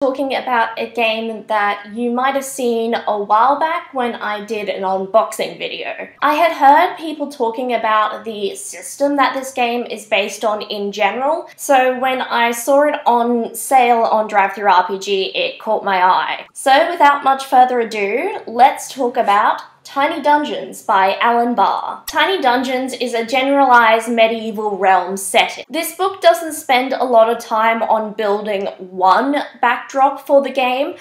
Talking about a game that you might have seen a while back when I did an unboxing video. I had heard people talking about the system that this game is based on in general, so when I saw it on sale on DriveThruRPG, it caught my eye. So without much further ado, let's talk about Tiny Dungeons by Alan Barr. Tiny Dungeons is a generalized medieval realm setting. This book doesn't spend a lot of time on building one backdrop for the game.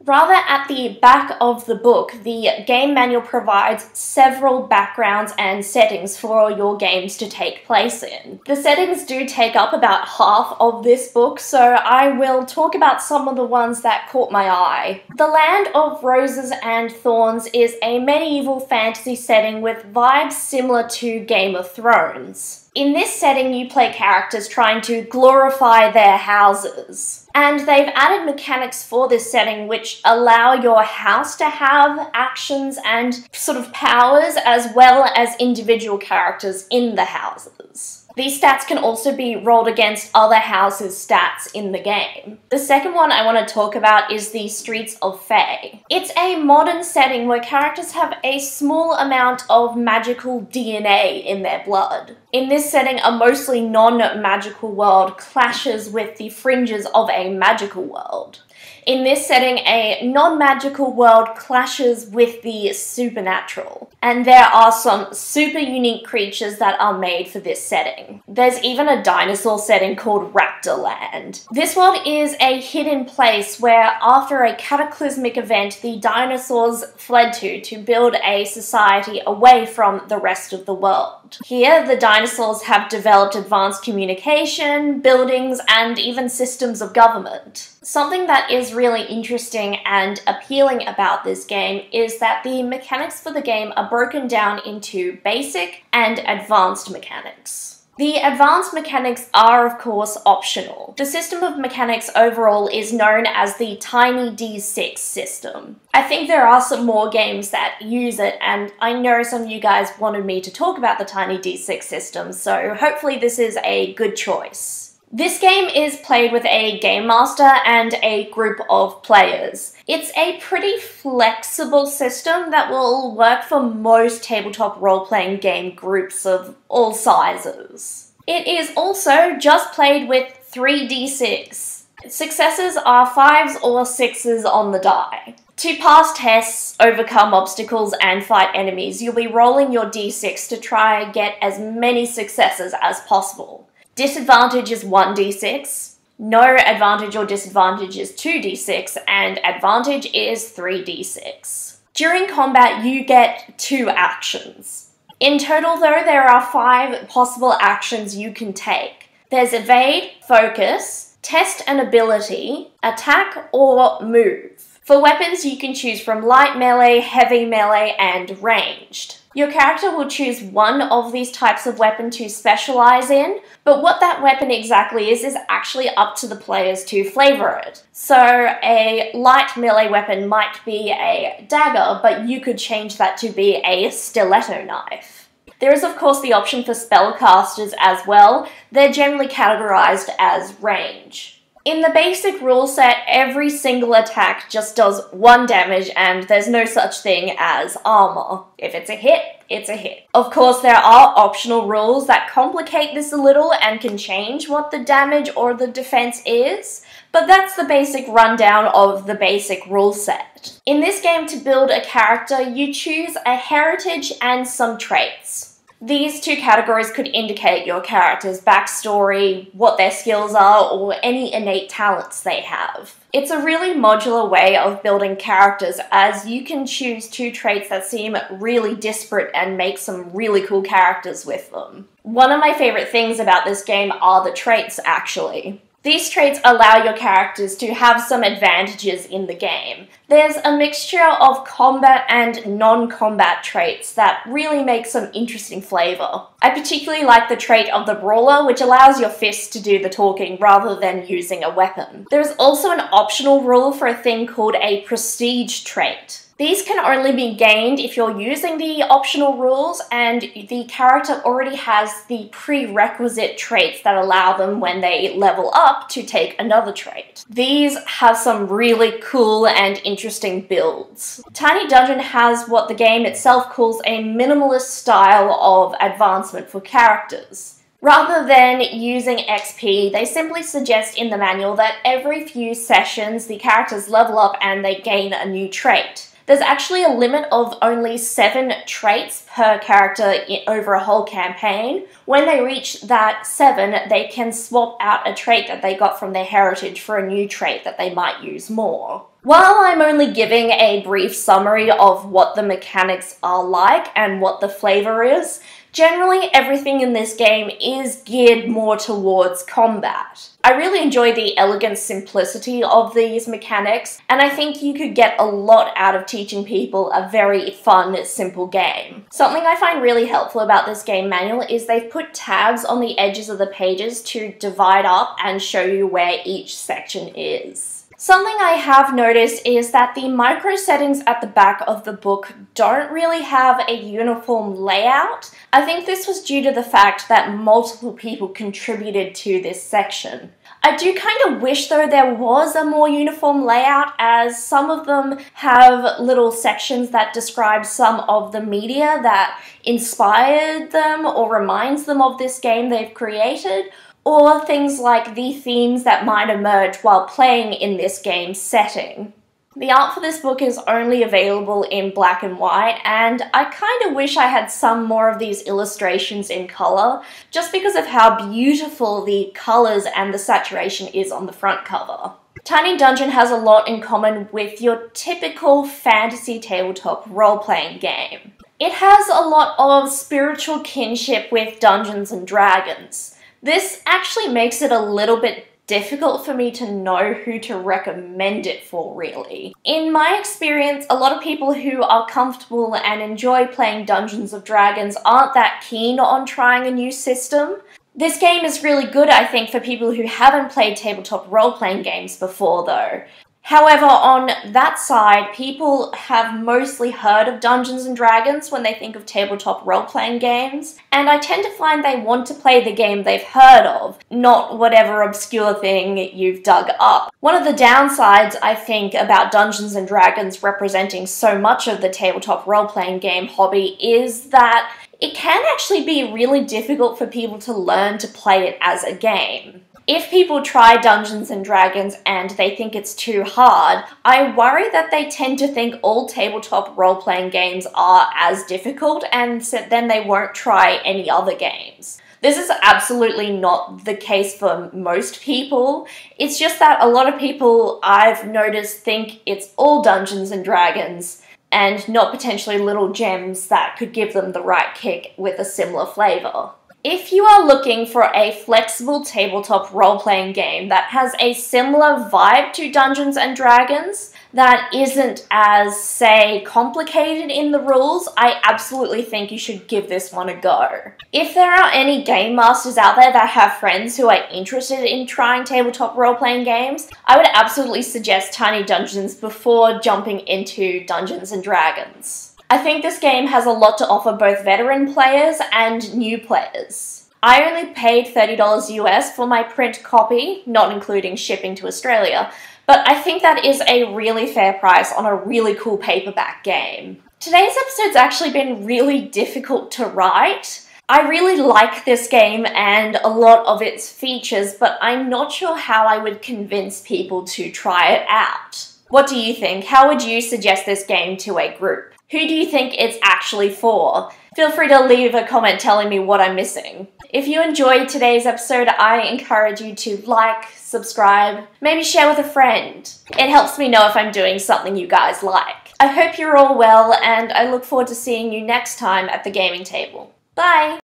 Rather, at the back of the book, the game manual provides several backgrounds and settings for your games to take place in. The settings do take up about half of this book, so I will talk about some of the ones that caught my eye. The Land of Roses and Thorns is a medieval fantasy setting with vibes similar to Game of Thrones. In this setting, you play characters trying to glorify their houses. And they've added mechanics for this setting which allow your house to have actions and sort of powers as well as individual characters in the houses. These stats can also be rolled against other houses' stats in the game. The second one I want to talk about is the Streets of Fae. It's a modern setting where characters have a small amount of magical DNA in their blood. In this setting, a mostly non-magical world clashes with the fringes of a magical world. In this setting, a non-magical world clashes with the supernatural, and there are some super unique creatures that are made for this setting. There's even a dinosaur setting called Raptorland. This world is a hidden place where, after a cataclysmic event, the dinosaurs fled to build a society away from the rest of the world. Here, the dinosaurs have developed advanced communication, buildings, and even systems of government. Something that is really interesting and appealing about this game is that the mechanics for the game are broken down into basic and advanced mechanics. The advanced mechanics are, of course, optional. The system of mechanics overall is known as the Tiny D6 system. I think there are some more games that use it, and I know some of you guys wanted me to talk about the Tiny D6 system, so hopefully this is a good choice. This game is played with a game master and a group of players. It's a pretty flexible system that will work for most tabletop role-playing game groups of all sizes. It is also just played with 3d6. Successes are 5s or 6s on the die. To pass tests, overcome obstacles, and fight enemies, you'll be rolling your d6 to try and get as many successes as possible. Disadvantage is 1d6, no advantage or disadvantage is 2d6, and advantage is 3d6. During combat, you get 2 actions. In total, though, there are 5 possible actions you can take. There's evade, focus, test an ability, attack, or move. For weapons, you can choose from light melee, heavy melee, and ranged. Your character will choose one of these types of weapon to specialize in, but what that weapon exactly is actually up to the players to flavor it. So a light melee weapon might be a dagger, but you could change that to be a stiletto knife. There is of course the option for spellcasters as well. They're generally categorized as range. In the basic rule set, every single attack just does 1 damage and there's no such thing as armor. If it's a hit, it's a hit. Of course, there are optional rules that complicate this a little and can change what the damage or the defense is, but that's the basic rundown of the basic rule set. In this game, to build a character, you choose a heritage and some traits. These 2 categories could indicate your character's backstory, what their skills are, or any innate talents they have. It's a really modular way of building characters, as you can choose 2 traits that seem really disparate and make some really cool characters with them. One of my favorite things about this game are the traits, actually. These traits allow your characters to have some advantages in the game. There's a mixture of combat and non-combat traits that really make some interesting flavor. I particularly like the trait of the Brawler, which allows your fists to do the talking rather than using a weapon. There's also an optional rule for a thing called a Prestige trait. These can only be gained if you're using the optional rules and the character already has the prerequisite traits that allow them when they level up to take another trait. These have some really cool and interesting builds. Tiny Dungeon has what the game itself calls a minimalist style of advancement for characters. Rather than using XP, they simply suggest in the manual that every few sessions the characters level up and they gain a new trait. There's actually a limit of only 7 traits per character over a whole campaign. When they reach that 7, they can swap out a trait that they got from their heritage for a new trait that they might use more. While I'm only giving a brief summary of what the mechanics are like and what the flavor is, generally everything in this game is geared more towards combat. I really enjoy the elegant simplicity of these mechanics, and I think you could get a lot out of teaching people a very fun, simple game. Something I find really helpful about this game manual is they've put tabs on the edges of the pages to divide up and show you where each section is. Something I have noticed is that the micro settings at the back of the book don't really have a uniform layout. I think this was due to the fact that multiple people contributed to this section. I do kind of wish though there was a more uniform layout, as some of them have little sections that describe some of the media that inspired them or reminds them of this game they've created, or things like the themes that might emerge while playing in this game setting. The art for this book is only available in black and white, and I kind of wish I had some more of these illustrations in colour, just because of how beautiful the colours and the saturation is on the front cover. Tiny Dungeon has a lot in common with your typical fantasy tabletop role-playing game. It has a lot of spiritual kinship with Dungeons and Dragons. This actually makes it a little bit difficult for me to know who to recommend it for, really. In my experience, a lot of people who are comfortable and enjoy playing Dungeons and Dragons aren't that keen on trying a new system. This game is really good, I think, for people who haven't played tabletop role-playing games before, though. However, on that side, people have mostly heard of Dungeons and Dragons when they think of tabletop role-playing games, and I tend to find they want to play the game they've heard of, not whatever obscure thing you've dug up. One of the downsides, I think, about Dungeons and Dragons representing so much of the tabletop role-playing game hobby is that it can actually be really difficult for people to learn to play it as a game. If people try Dungeons and Dragons and they think it's too hard, I worry that they tend to think all tabletop role-playing games are as difficult, and so then they won't try any other games. This is absolutely not the case for most people. It's just that a lot of people I've noticed think it's all Dungeons and Dragons and not potentially little gems that could give them the right kick with a similar flavour. If you are looking for a flexible tabletop role-playing game that has a similar vibe to Dungeons and Dragons, that isn't as, say, complicated in the rules, I absolutely think you should give this one a go. If there are any game masters out there that have friends who are interested in trying tabletop role-playing games, I would absolutely suggest Tiny Dungeons before jumping into Dungeons and Dragons. I think this game has a lot to offer both veteran players and new players. I only paid $30 US for my print copy, not including shipping to Australia, but I think that is a really fair price on a really cool paperback game. Today's episode's actually been really difficult to write. I really like this game and a lot of its features, but I'm not sure how I would convince people to try it out. What do you think? How would you suggest this game to a group? Who do you think it's actually for? Feel free to leave a comment telling me what I'm missing. If you enjoyed today's episode, I encourage you to like, subscribe, maybe share with a friend. It helps me know if I'm doing something you guys like. I hope you're all well, and I look forward to seeing you next time at the gaming table. Bye!